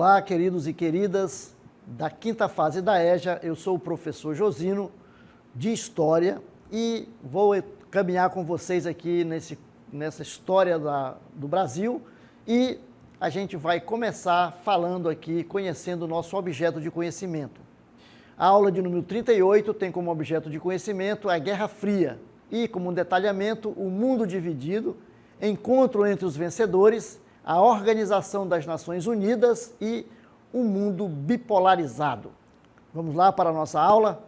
Olá, queridos e queridas da quinta fase da EJA, eu sou o professor Josino, de História, e vou caminhar com vocês aqui nessa história do Brasil, e a gente vai começar falando aqui, conhecendo o nosso objeto de conhecimento. A aula de número 38 tem como objeto de conhecimento a Guerra Fria, e como um detalhamento, o mundo dividido, encontro entre os vencedores, a Organização das Nações Unidas e o mundo bipolarizado. Vamos lá para a nossa aula?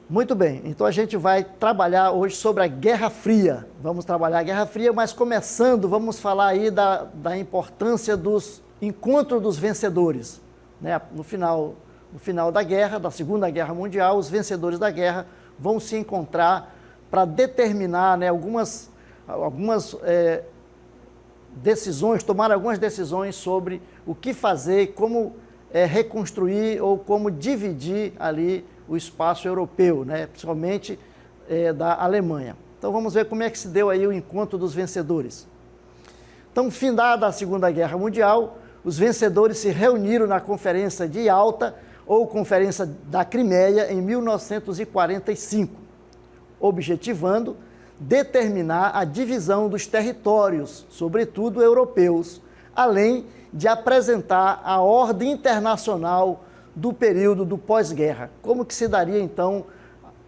Muito bem, então a gente vai trabalhar hoje sobre a Guerra Fria. Vamos trabalhar a Guerra Fria, mas começando, vamos falar aí da importância dos encontros dos vencedores. Né? No final da guerra, da Segunda Guerra Mundial, os vencedores da guerra vão se encontrar para determinar, né, algumas decisões, tomar algumas decisões sobre o que fazer, como reconstruir ou como dividir ali o espaço europeu, né, principalmente da Alemanha. Então vamos ver como é que se deu aí o encontro dos vencedores. Então, findada a Segunda Guerra Mundial, os vencedores se reuniram na Conferência de Yalta, ou Conferência da Crimeia, em 1945, objetivando determinar a divisão dos territórios, sobretudo europeus, além de apresentar a ordem internacional do período do pós-guerra. Como que se daria, então,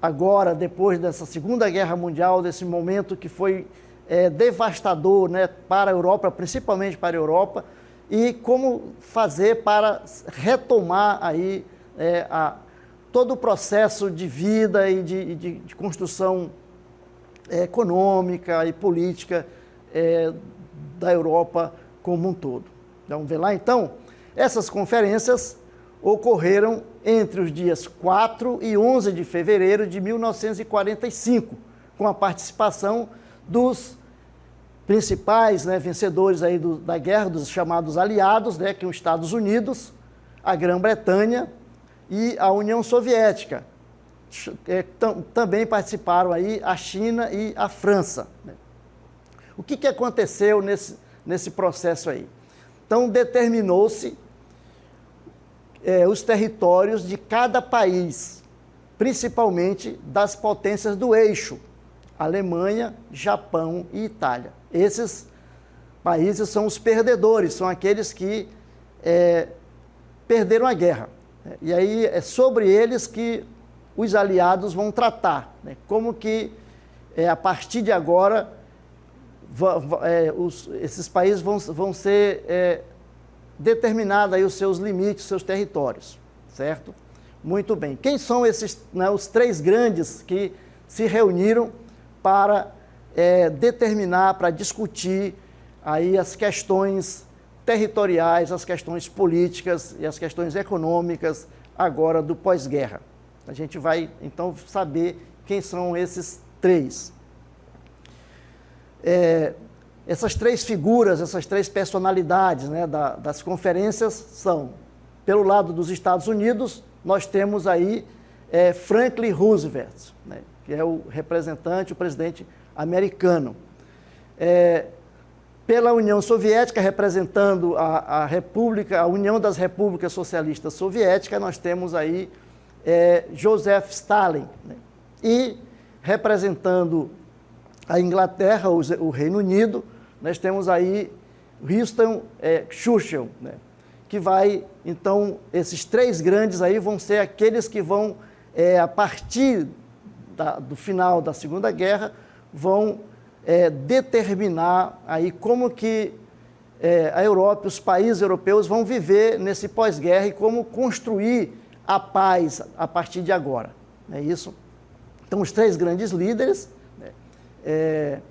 agora, depois dessa Segunda Guerra Mundial, desse momento que foi devastador, né, para a Europa, principalmente para a Europa, e como fazer para retomar aí todo o processo de vida e de construção econômica e política da Europa como um todo. Vamos ver lá então? Essas conferências ocorreram entre os dias 4 e 11 de fevereiro de 1945, com a participação dos principais, né, vencedores aí da guerra, dos chamados aliados, né, que são os Estados Unidos, a Grã-Bretanha e a União Soviética. Também participaram aí a China e a França. Né. O que aconteceu nesse processo aí? Então, determinou-se os territórios de cada país, principalmente das potências do eixo, Alemanha, Japão e Itália. Esses países são os perdedores, são aqueles que perderam a guerra. E aí é sobre eles que os aliados vão tratar, né? Como que a partir de agora esses países vão ser determinados aí os seus limites, os seus territórios, certo? Muito bem. Quem são esses, né, os três grandes que se reuniram para determinar, para discutir aí as questões territoriais, as questões políticas e as questões econômicas agora do pós-guerra? A gente vai, então, saber quem são esses três. Essas três figuras, essas três personalidades, né, das conferências são, pelo lado dos Estados Unidos, nós temos aí Franklin Roosevelt, né, que é o representante, o presidente americano. Pela União Soviética, representando a República, a União das Repúblicas Socialistas Soviéticas, nós temos aí Joseph Stalin, né? E representando a Inglaterra, o Reino Unido, nós temos aí Winston Churchill, né? Que vai, então, esses três grandes aí vão ser aqueles que vão, a partir do final da Segunda Guerra, vão determinar aí como que a Europa, os países europeus vão viver nesse pós-guerra e como construir a paz a partir de agora. Não é isso? Então, os três grandes líderes, né,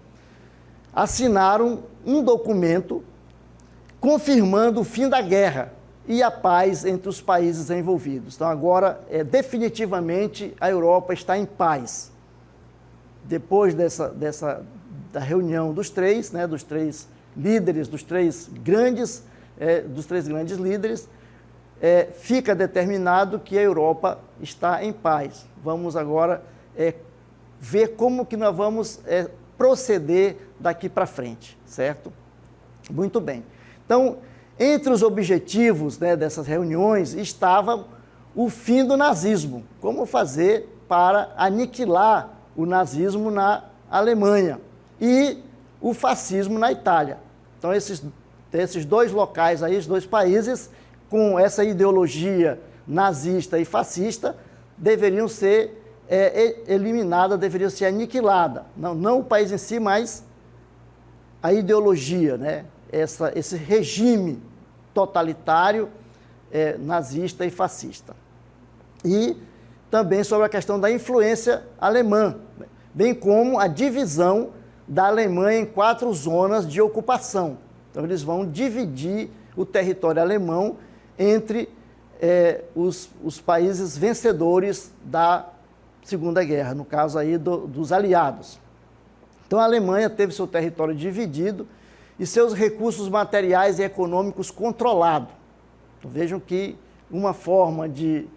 assinaram um documento confirmando o fim da guerra e a paz entre os países envolvidos. Então, agora, definitivamente, a Europa está em paz. Depois da reunião dos três, né, dos três líderes, dos três grandes líderes, fica determinado que a Europa está em paz. Vamos agora ver como que nós vamos proceder daqui para frente, certo? Muito bem. Então, entre os objetivos, né, dessas reuniões estava o fim do nazismo. Como fazer para aniquilar o nazismo na Alemanha e o fascismo na Itália. Então, esses dois locais aí, os dois países, com essa ideologia nazista e fascista, deveriam ser eliminadas, deveriam ser aniquiladas. Não o país em si, mas a ideologia, né? Esse regime totalitário, nazista e fascista. E também sobre a questão da influência alemã, bem como a divisão da Alemanha em 4 zonas de ocupação. Então, eles vão dividir o território alemão entre os países vencedores da Segunda Guerra, no caso aí dos aliados. Então, a Alemanha teve seu território dividido e seus recursos materiais e econômicos controlados. Então, vejam que uma forma de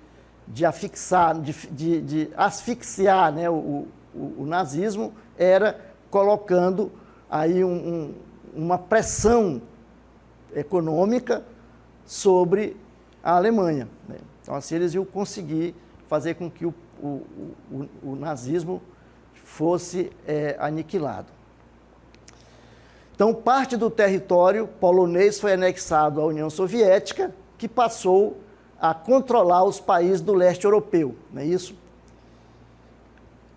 asfixiar, né, o nazismo era colocando aí uma pressão econômica sobre a Alemanha, né? Então, assim, eles iam conseguir fazer com que o nazismo fosse aniquilado. Então, parte do território polonês foi anexado à União Soviética, que passou a controlar os países do leste europeu, não é isso?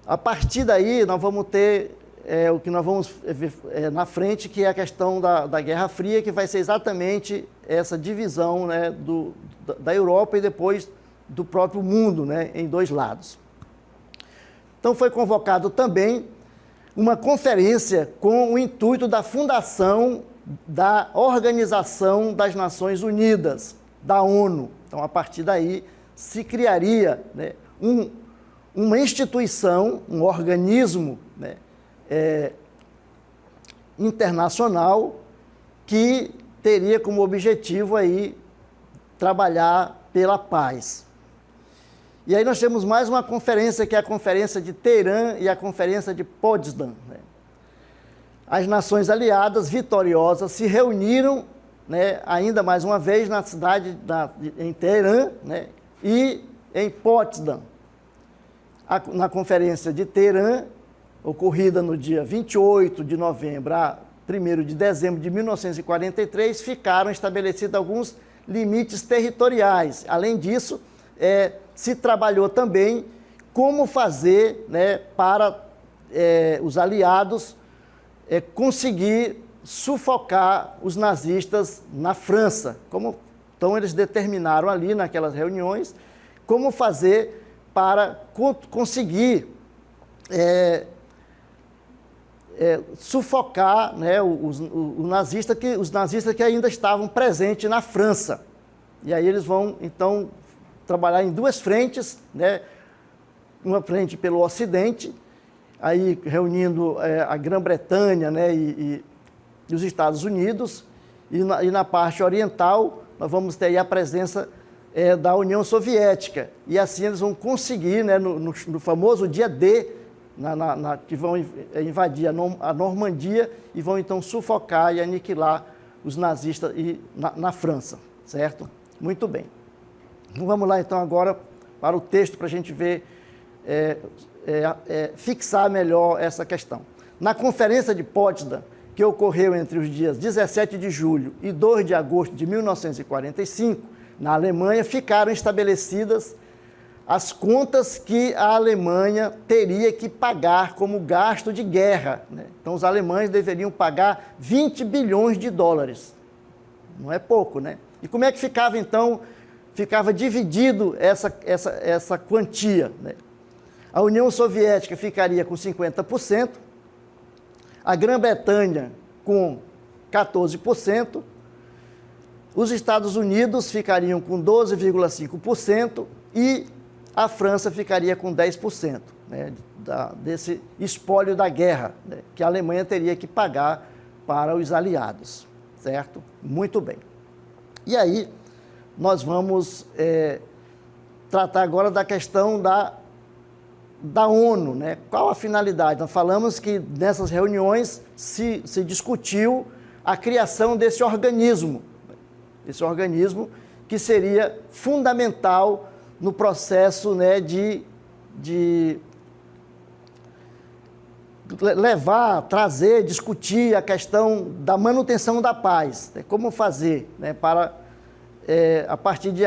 A partir daí, nós vamos ter o que nós vamos ver na frente, que é a questão da Guerra Fria, que vai ser exatamente essa divisão, né, da Europa e depois do próprio mundo, né, em 2 lados. Então, foi convocado também uma conferência com o intuito da fundação da Organização das Nações Unidas, da ONU. Então, a partir daí, se criaria, né, uma instituição, um organismo, né, internacional que teria como objetivo aí trabalhar pela paz. E aí nós temos mais uma conferência, que é a Conferência de Teherã e a Conferência de Potsdam, né? As nações aliadas vitoriosas se reuniram, né, ainda mais uma vez na cidade em Teherã, né, e em Potsdam. Na Conferência de Teherã, ocorrida no dia 28 de novembro a 1º de dezembro de 1943, ficaram estabelecidos alguns limites territoriais. Além disso, se trabalhou também como fazer, né, para os aliados conseguir sufocar os nazistas na França. Então, eles determinaram ali, naquelas reuniões, como fazer para conseguir sufocar, né, os nazistas que ainda estavam presentes na França. E aí eles vão, então, trabalhar em 2 frentes, né, uma frente pelo Ocidente, aí reunindo a Grã-Bretanha, né, e os Estados Unidos, e na parte oriental nós vamos ter aí a presença da União Soviética. E assim eles vão conseguir, né, no famoso dia D, que vão invadir a Normandia e vão então sufocar e aniquilar os nazistas na França, certo? Muito bem. Então, vamos lá então agora para o texto para a gente ver, fixar melhor essa questão. Na Conferência de Potsdam, que ocorreu entre os dias 17 de julho e 2 de agosto de 1945, na Alemanha, ficaram estabelecidas as contas que a Alemanha teria que pagar como gasto de guerra, né? Então, os alemães deveriam pagar 20 bilhões de dólares. Não é pouco, né? E como é que ficava, então, ficava dividido essa quantia, né? A União Soviética ficaria com 50%, a Grã-Bretanha com 14%, os Estados Unidos ficariam com 12,5% e a França ficaria com 10%, né, desse espólio da guerra, né, que a Alemanha teria que pagar para os aliados, certo? Muito bem. E aí, nós vamos tratar agora da questão da ONU, né? Qual a finalidade? Nós falamos que nessas reuniões se discutiu a criação desse organismo que seria fundamental no processo, né, de levar, trazer, discutir a questão da manutenção da paz, né? Como fazer, né, para, a partir de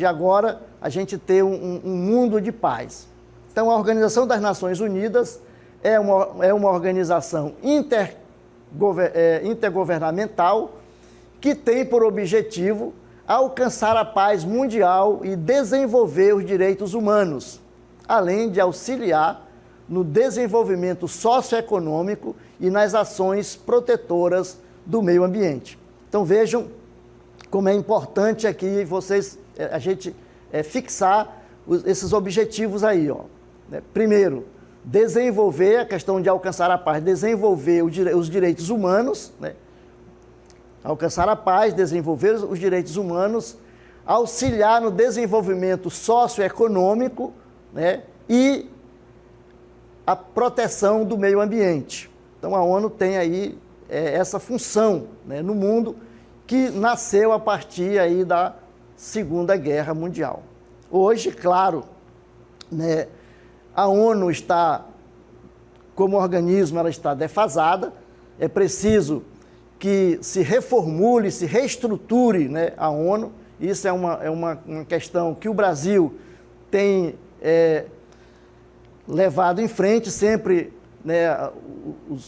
agora, a gente ter um mundo de paz. Então, a Organização das Nações Unidas é uma organização intergovernamental que tem por objetivo alcançar a paz mundial e desenvolver os direitos humanos, além de auxiliar no desenvolvimento socioeconômico e nas ações protetoras do meio ambiente. Então vejam como é importante aqui a gente fixar esses objetivos aí, ó. Primeiro, desenvolver a questão de alcançar a paz, desenvolver os direitos humanos, né? Alcançar a paz, desenvolver os direitos humanos, auxiliar no desenvolvimento socioeconômico, né? E a proteção do meio ambiente. Então a ONU tem aí essa função, né, no mundo, que nasceu a partir aí da Segunda Guerra Mundial. Hoje, claro, né, a ONU está, como organismo, ela está defasada, é preciso que se reformule, se reestruture, né, a ONU. Isso é uma questão que o Brasil tem levado em frente sempre, né,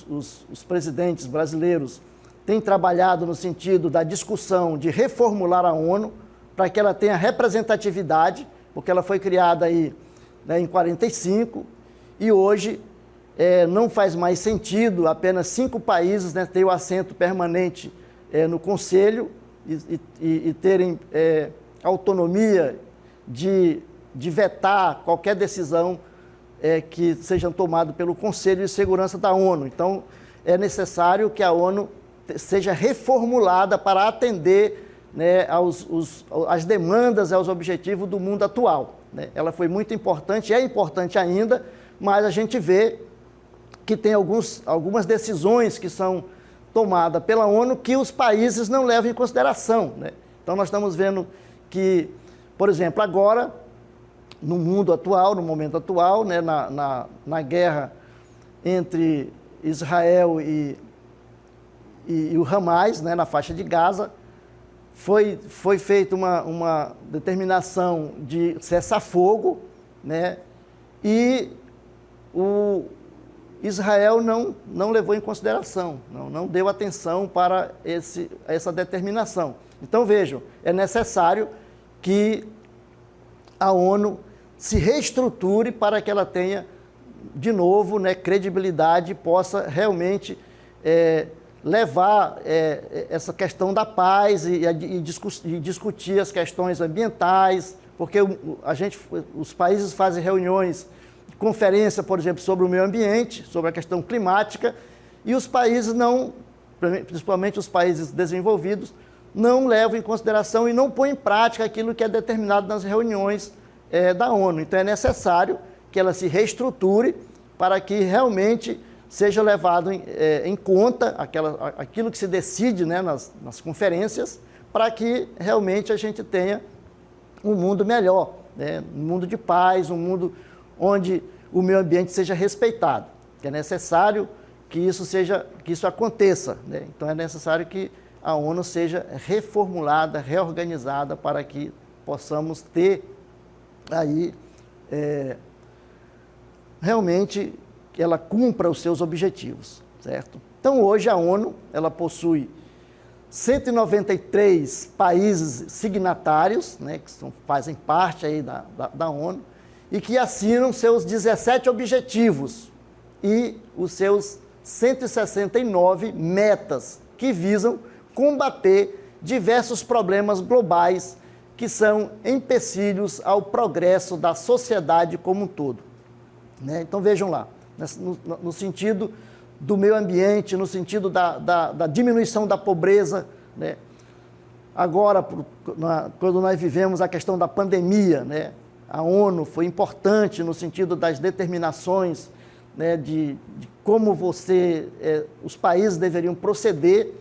os presidentes brasileiros têm trabalhado no sentido da discussão de reformular a ONU para que ela tenha representatividade, porque ela foi criada aí, né, em 45, e hoje não faz mais sentido apenas 5 países, né, terem o assento permanente no Conselho e terem autonomia de vetar qualquer decisão que sejam tomadas pelo Conselho de Segurança da ONU. Então, é necessário que a ONU seja reformulada para atender, né, às demandas e aos objetivos do mundo atual, né? Ela foi muito importante, é importante ainda, mas a gente vê que tem algumas decisões que são tomadas pela ONU que os países não levam em consideração, né? Então, nós estamos vendo que, por exemplo, agora, no mundo atual, no momento atual, né, na guerra entre Israel e o Hamas, né, na faixa de Gaza, foi feita uma determinação de cessar-fogo, né, e o Israel não levou em consideração, não deu atenção para essa determinação. Então, vejam, é necessário que a ONU se reestruture para que ela tenha, de novo, né, credibilidade e possa realmente levar essa questão da paz e discutir as questões ambientais, porque os países fazem reuniões, conferência, por exemplo, sobre o meio ambiente, sobre a questão climática, e os países principalmente os países desenvolvidos, não levam em consideração e não põem em prática aquilo que é determinado nas reuniões da ONU. Então, é necessário que ela se reestruture para que realmente seja levado em conta aquilo que se decide, né, nas conferências, para que realmente a gente tenha um mundo melhor, né, um mundo de paz, um mundo onde o meio ambiente seja respeitado. É necessário que isso aconteça, né? Então, é necessário que a ONU seja reformulada, reorganizada, para que possamos ter aí realmente que ela cumpra os seus objetivos, certo? Então, hoje a ONU, ela possui 193 países signatários, né, que fazem parte aí da ONU, e que assinam seus 17 objetivos e os seus 169 metas, que visam combater diversos problemas globais que são empecilhos ao progresso da sociedade como um todo, né? Então, vejam lá, no sentido do meio ambiente, no sentido da diminuição da pobreza, né? Agora, quando nós vivemos a questão da pandemia, né, a ONU foi importante no sentido das determinações, né, de como os países deveriam proceder,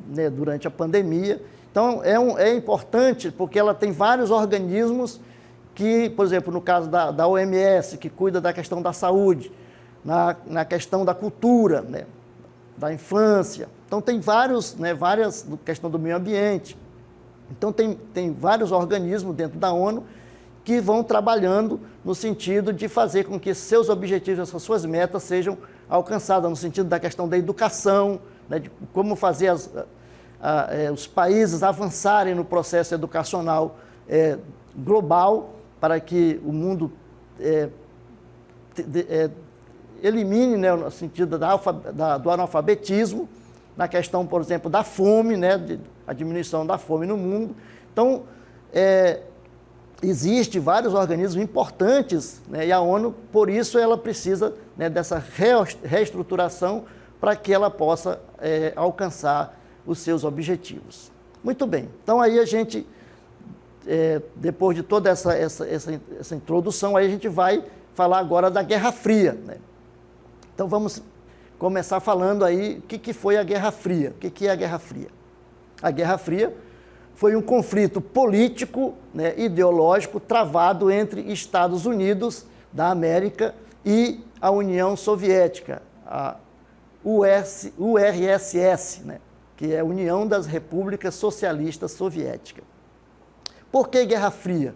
né, durante a pandemia. Então, é importante porque ela tem vários organismos que, por exemplo, no caso da OMS, que cuida da questão da saúde, na questão da cultura, né, da infância. Então, tem várias questão do meio ambiente. Então, tem vários organismos dentro da ONU que vão trabalhando no sentido de fazer com que seus objetivos, as suas metas sejam alcançadas, no sentido da questão da educação, né, de como fazer os países avançarem no processo educacional global, para que o mundo elimine, né, no sentido do analfabetismo, na questão, por exemplo, da fome, né, a diminuição da fome no mundo. Então, existem vários organismos importantes, né, e a ONU, por isso, ela precisa, né, dessa reestruturação para que ela possa alcançar os seus objetivos. Muito bem, então aí a gente, depois de toda essa introdução, aí a gente vai falar agora da Guerra Fria, né? Então vamos começar falando aí o que foi a Guerra Fria. O que é a Guerra Fria? A Guerra Fria foi um conflito político, né, ideológico, travado entre Estados Unidos da América e a União Soviética, a URSS, né, que é a União das Repúblicas Socialistas Soviéticas. Por que Guerra Fria?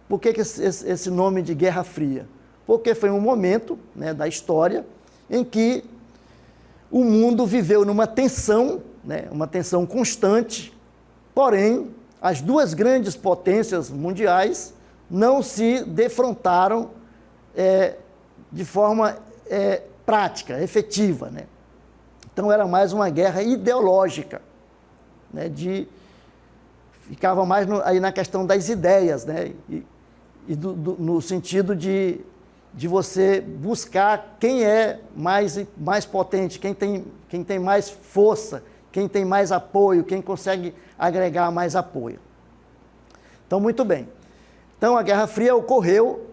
Por que esse nome de Guerra Fria? Porque foi um momento, né, da história em que o mundo viveu numa tensão, né, uma tensão constante, porém, as duas grandes potências mundiais não se defrontaram de forma prática, efetiva, né? Então, era mais uma guerra ideológica, né, ficava mais aí na questão das ideias, né, no sentido de você buscar quem é mais potente, quem tem mais força, quem tem mais apoio, quem consegue agregar mais apoio. Então, muito bem. Então, a Guerra Fria ocorreu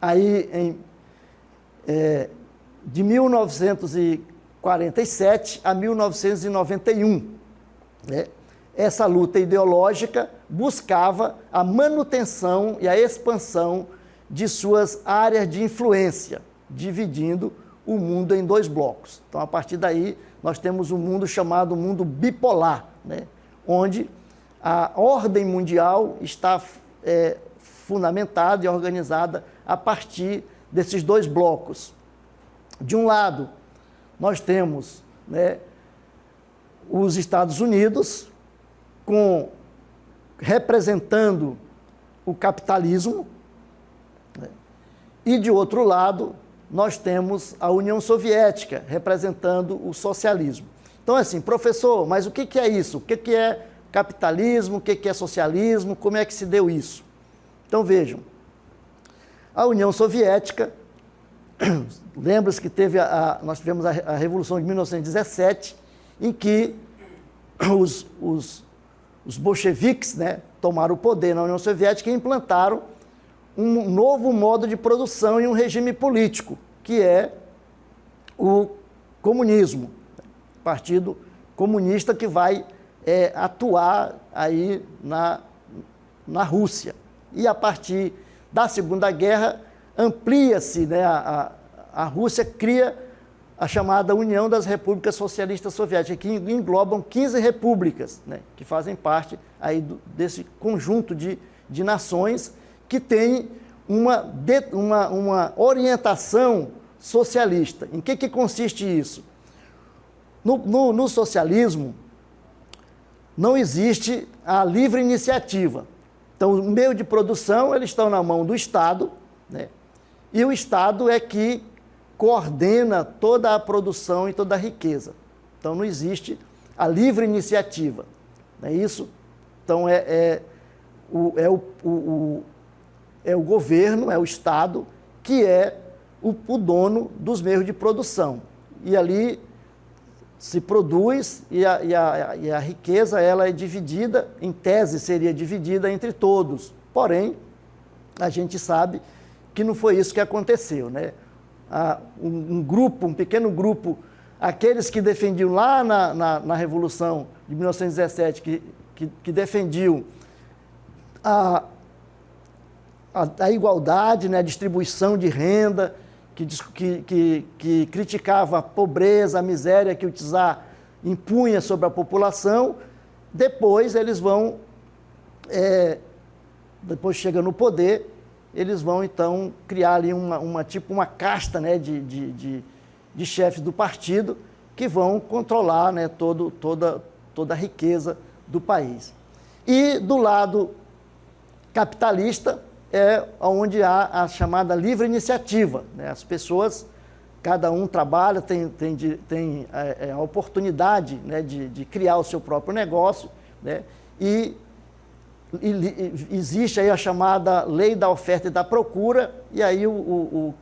aí de 1947 a 1991. Né? Essa luta ideológica buscava a manutenção e a expansão de suas áreas de influência, dividindo o mundo em dois blocos. Então, a partir daí, nós temos um mundo chamado mundo bipolar, né? Onde a ordem mundial está fundamentada e organizada a partir desses dois blocos. De um lado, nós temos, né, os Estados Unidos, representando o capitalismo, né? E, de outro lado, nós temos a União Soviética, representando o socialismo. Então, assim, professor, mas o que é isso? O que é capitalismo? O que é socialismo? Como é que se deu isso? Então, vejam, a União Soviética, lembra-se que nós tivemos a Revolução de 1917, em que os bolcheviques, né, tomaram o poder na União Soviética e implantaram um novo modo de produção e um regime político, que é o comunismo, Partido Comunista, que vai atuar aí na Rússia. E a partir da Segunda Guerra, amplia-se, né, a Rússia cria a chamada União das Repúblicas Socialistas Soviéticas, que englobam 15 repúblicas, né, que fazem parte aí desse conjunto de nações que tem uma orientação socialista. Em que consiste isso? No socialismo, não existe a livre iniciativa. Então, o meio de produção, eles estão na mão do Estado, né? E o Estado é que coordena toda a produção e toda a riqueza. Então, não existe a livre iniciativa, não é isso? Então, é o governo, é o Estado, que é o dono dos meios de produção. E ali se produz e a riqueza ela é dividida, em tese seria dividida entre todos. Porém, a gente sabe que não foi isso que aconteceu, né? Um pequeno grupo, aqueles que defendiam lá na Revolução de 1917, que defendiam a igualdade, né, a distribuição de renda, que criticava a pobreza, a miséria que o czar impunha sobre a população. Depois eles vão, depois chega no poder, eles vão então criar ali uma casta, né, de chefes do partido que vão controlar, né, toda a riqueza do país. E do lado capitalista é onde há a chamada livre iniciativa, né? As pessoas, cada um trabalha, tem a oportunidade, né, de criar o seu próprio negócio, né? E existe aí a chamada lei da oferta e da procura, e aí o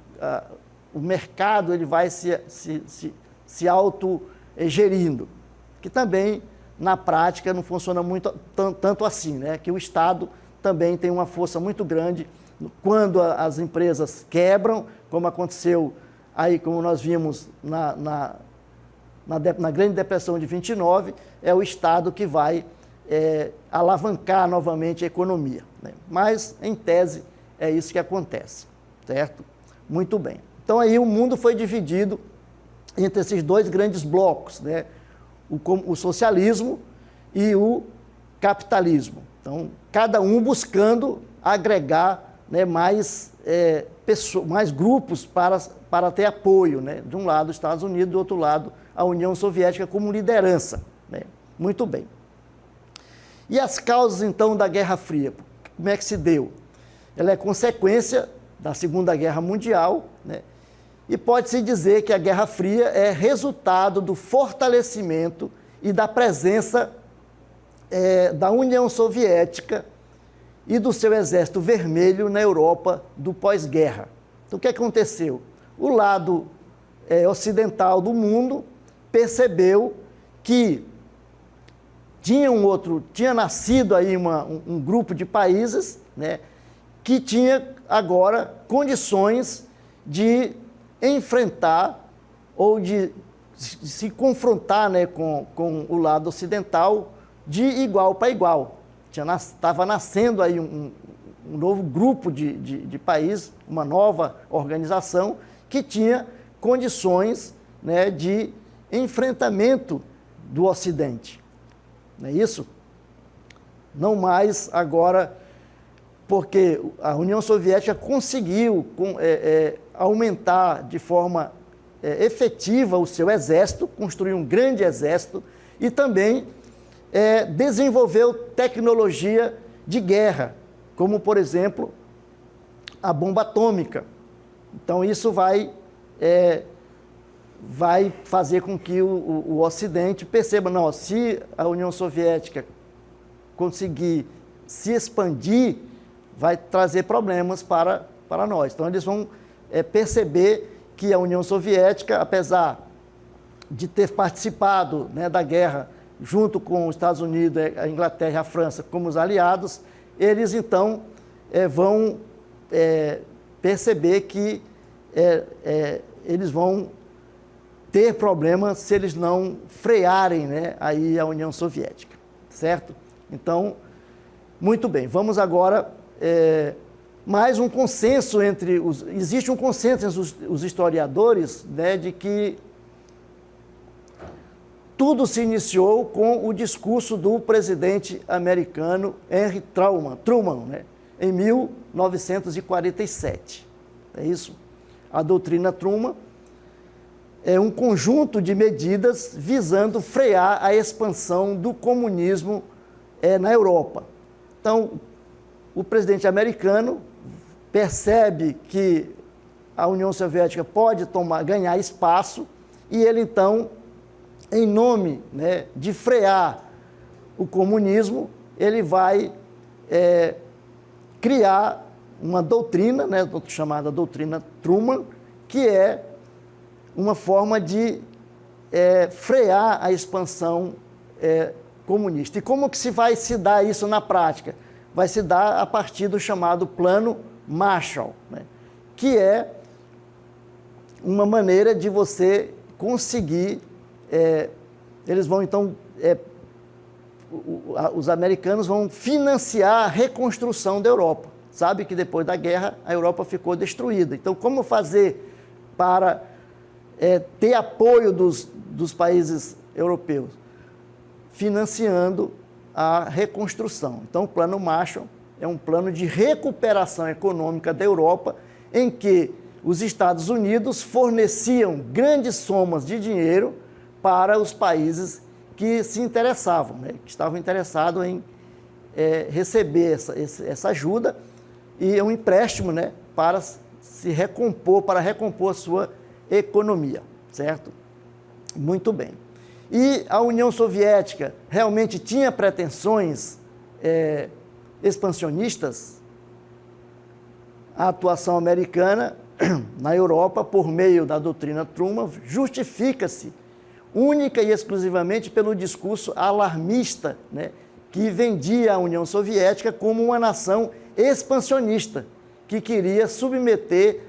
mercado ele vai se autogerindo, que também, na prática, não funciona tanto assim, né? Que o Estado também tem uma força muito grande quando as empresas quebram, como aconteceu aí, como nós vimos na Grande Depressão de 29, é o Estado que vai alavancar novamente a economia, né? Mas, em tese, é isso que acontece, certo? Muito bem. Então, aí o mundo foi dividido entre esses dois grandes blocos, né? O socialismo e o capitalismo. Então, cada um buscando agregar, né, mais grupos para ter apoio, né? De um lado, os Estados Unidos, do outro lado, a União Soviética como liderança, né? Muito bem. E as causas, então, da Guerra Fria? Como é que se deu? Ela é consequência da Segunda Guerra Mundial, né? E pode-se dizer que a Guerra Fria é resultado do fortalecimento e da presença da União Soviética e do seu Exército Vermelho na Europa do pós-guerra. Então, o que aconteceu? O lado ocidental do mundo percebeu que tinha nascido aí um grupo de países, né, que tinha agora condições de enfrentar ou de se confrontar, né, com o lado ocidental de igual para igual. Estava nascendo aí um novo grupo de países, uma nova organização que tinha condições, né, de enfrentamento do Ocidente. Não é isso? Não mais agora, porque a União Soviética conseguiu aumentar de forma efetiva o seu exército, construir um grande exército e também desenvolveu tecnologia de guerra, como, por exemplo, a bomba atômica. Então, isso vai fazer com que o Ocidente perceba, não, se a União Soviética conseguir se expandir, vai trazer problemas para nós. Então, eles vão perceber que a União Soviética, apesar de ter participado, né, da guerra junto com os Estados Unidos, a Inglaterra e a França como os aliados, eles então vão perceber que eles vão ter problemas se eles não frearem, né, aí a União Soviética, certo? Então, muito bem, vamos agora mais um consenso existe um consenso entre os historiadores, né, de que tudo se iniciou com o discurso do presidente americano Henry Truman, né, em 1947. É isso? A doutrina Truman é um conjunto de medidas visando frear a expansão do comunismo na Europa. Então, o presidente americano percebe que a União Soviética pode ganhar espaço e ele, então, em nome, né, de frear o comunismo, ele vai criar uma doutrina, né, chamada doutrina Truman, que é uma forma de frear a expansão comunista. E como que vai se dar isso na prática? Vai se dar a partir do chamado Plano Marshall, né? Que é uma maneira de você conseguir, eles vão então, os americanos vão financiar a reconstrução da Europa. Sabe que depois da guerra a Europa ficou destruída. Então, como fazer para ter apoio dos países europeus? Financiando a reconstrução. Então, o Plano Marshall é um plano de recuperação econômica da Europa, em que os Estados Unidos forneciam grandes somas de dinheiro para os países que se interessavam, né? Que estavam interessados em receber essa ajuda, e é um empréstimo, né? Para recompor a sua economia, certo? Muito bem. E a União Soviética realmente tinha pretensões expansionistas? A atuação americana na Europa, por meio da doutrina Truman, justifica-se única e exclusivamente pelo discurso alarmista, né, que vendia a União Soviética como uma nação expansionista, que queria submeter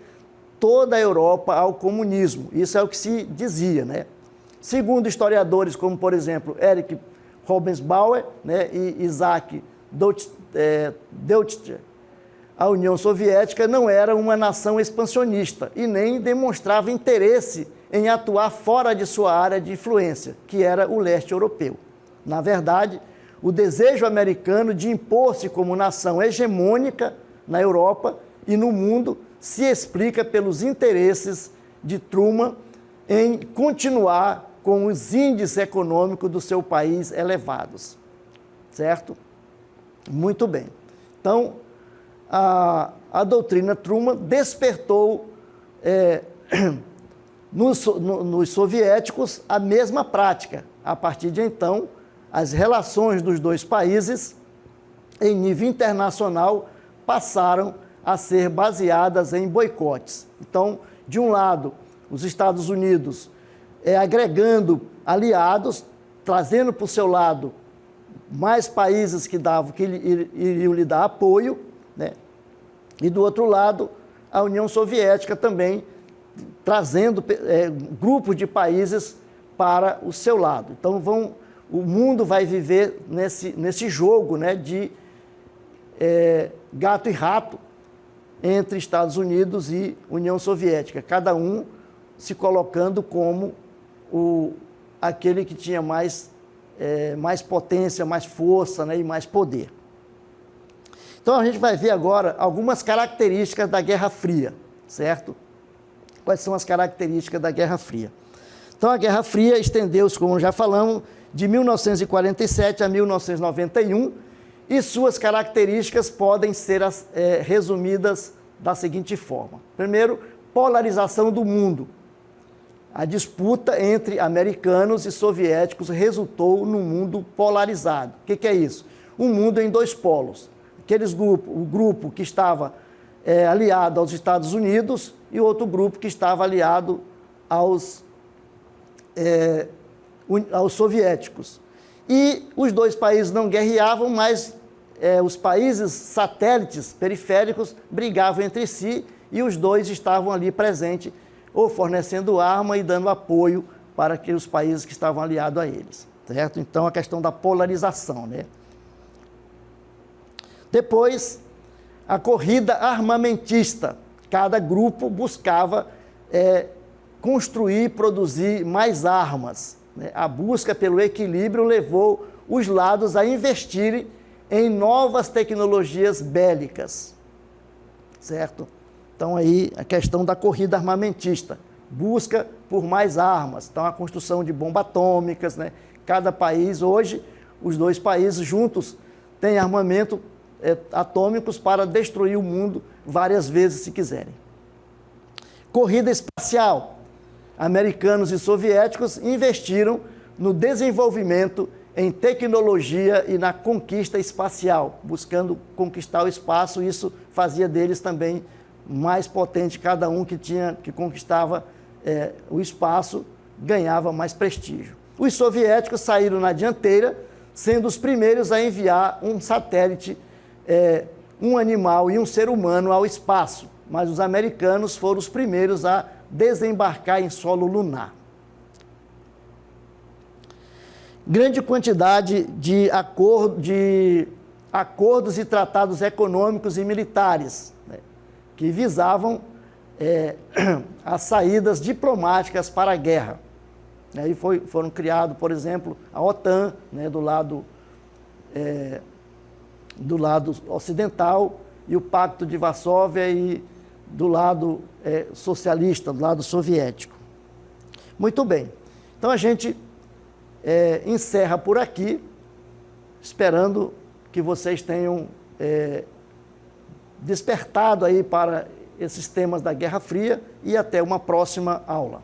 toda a Europa ao comunismo. Isso é o que se dizia, né? Segundo historiadores como, por exemplo, Erich Hobsbawm, né, e Isaac Deutscher, a União Soviética não era uma nação expansionista e nem demonstrava interesse em atuar fora de sua área de influência, que era o leste europeu. Na verdade, o desejo americano de impor-se como nação hegemônica na Europa e no mundo se explica pelos interesses de Truman em continuar com os índices econômicos do seu país elevados. Certo? Muito bem. Então, a doutrina Truman despertou nos soviéticos a mesma prática. A partir de então, as relações dos dois países, em nível internacional, passaram a ser baseadas em boicotes. Então, de um lado, os Estados Unidos agregando aliados, trazendo para o seu lado mais países que iriam lhe dar apoio, né? E do outro lado, a União Soviética também trazendo grupos de países para o seu lado. Então, o mundo vai viver nesse jogo, né, de gato e rato entre Estados Unidos e União Soviética, cada um se colocando como aquele que tinha mais potência, mais força, né, e mais poder. Então, a gente vai ver agora algumas características da Guerra Fria, certo? Quais são as características da Guerra Fria? Então, a Guerra Fria estendeu-se, como já falamos, de 1947 a 1991, e suas características podem ser resumidas da seguinte forma. Primeiro, polarização do mundo. A disputa entre americanos e soviéticos resultou num mundo polarizado. O que é isso? Um mundo em dois polos. O grupo que estava aliado aos Estados Unidos e outro grupo que estava aliado aos soviéticos. E os dois países não guerreavam, mas os países satélites periféricos brigavam entre si e os dois estavam ali presentes, ou fornecendo arma e dando apoio para aqueles países que estavam aliados a eles, certo? Então, a questão da polarização, né? Depois, a corrida armamentista. Cada grupo buscava construir e produzir mais armas, né? A busca pelo equilíbrio levou os lados a investirem em novas tecnologias bélicas, certo? Então, aí, a questão da corrida armamentista, busca por mais armas, então a construção de bombas atômicas, né? Cada país, hoje, os dois países juntos têm armamento atômicos para destruir o mundo várias vezes, se quiserem. Corrida espacial. Americanos e soviéticos investiram no desenvolvimento em tecnologia e na conquista espacial, buscando conquistar o espaço. Isso fazia deles também mais potente, cada um que conquistava o espaço ganhava mais prestígio. Os soviéticos saíram na dianteira, sendo os primeiros a enviar um satélite um animal e um ser humano ao espaço, mas os americanos foram os primeiros a desembarcar em solo lunar. Grande quantidade de acordos e tratados econômicos e militares, né, que visavam as saídas diplomáticas para a guerra. Aí foram criados, por exemplo, a OTAN, né, do lado ocidental, e o Pacto de Varsóvia e do lado socialista, do lado soviético. Muito bem. Então a gente encerra por aqui, esperando que vocês tenham despertado aí para esses temas da Guerra Fria, e até uma próxima aula.